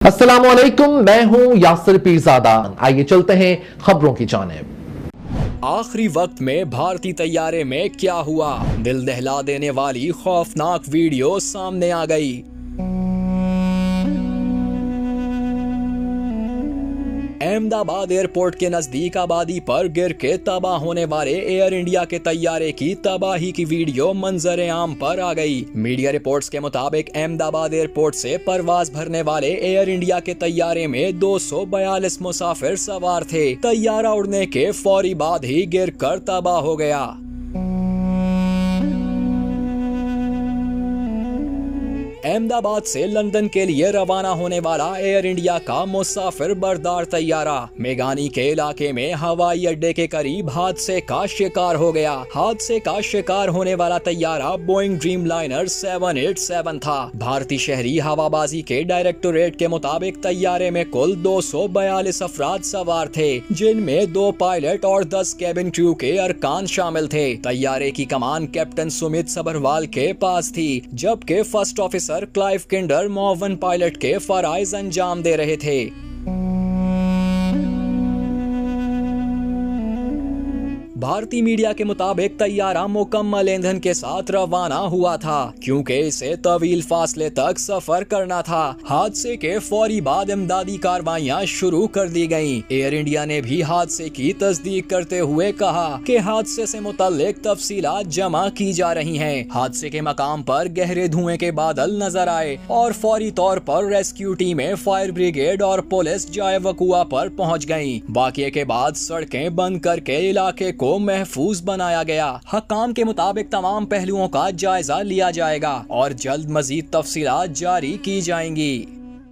अस्सलामुअलैकुम, मैं हूं यासिर पीरज़ादा। आइए चलते हैं खबरों की जानिब। आखिरी वक्त में भारतीय तैयारे में क्या हुआ, दिल दहला देने वाली खौफनाक वीडियो सामने आ गई। अहमदाबाद एयरपोर्ट के नजदीक आबादी पर गिर के तबाह होने वाले एयर इंडिया के तैयारे की तबाही की वीडियो मंजर आम पर आ गई। मीडिया रिपोर्ट्स के मुताबिक अहमदाबाद एयरपोर्ट से परवाज भरने वाले एयर इंडिया के तैयारे में 242 मुसाफिर सवार थे। तैयारा उड़ने के फौरी बाद ही गिर कर तबाह हो गया। अहमदाबाद से लंदन के लिए रवाना होने वाला एयर इंडिया का मुसाफिर बरदार तैयारा मेघानी के इलाके में हवाई अड्डे के करीब हादसे का शिकार हो गया। हादसे का शिकार होने वाला तैयारा बोइंग ड्रीमलाइनर 787 था। भारतीय शहरी हवाबाजी के डायरेक्टोरेट के मुताबिक तैयारे में कुल 242 अफराद सवार थे, जिनमें 2 पायलट और 10 कैबिन क्रू के अरकान शामिल थे। तैयारे की कमान कैप्टन सुमित सबरवाल के पास थी, जबकि first officer Clive Kinder Mowan pilot के फराइज अंजाम दे रहे थे। भारतीय मीडिया के मुताबिक तैयारा मुकम्मल ईंधन के साथ रवाना हुआ था, क्योंकि इसे तवील फासले तक सफर करना था। हादसे के फौरी बाद इमदादी कार्रवाइयां शुरू कर दी गयीं। एयर इंडिया ने भी हादसे की तस्दीक करते हुए कहा कि हादसे से मुतल्लिक तफसीलात जमा की जा रही हैं। हादसे के मकाम पर गहरे धुएं के बादल नजर आए और फौरी तौर पर रेस्क्यू टीमें, फायर ब्रिगेड और पुलिस जाए वकुआ पर पहुँच गयी। वाक़ये के बाद सड़कें बंद करके इलाके को महफूज बनाया गया। हकाम के मुताबिक तमाम पहलुओं का जायजा लिया जाएगा और जल्द मजीद तफसीलात जारी की जाएंगी।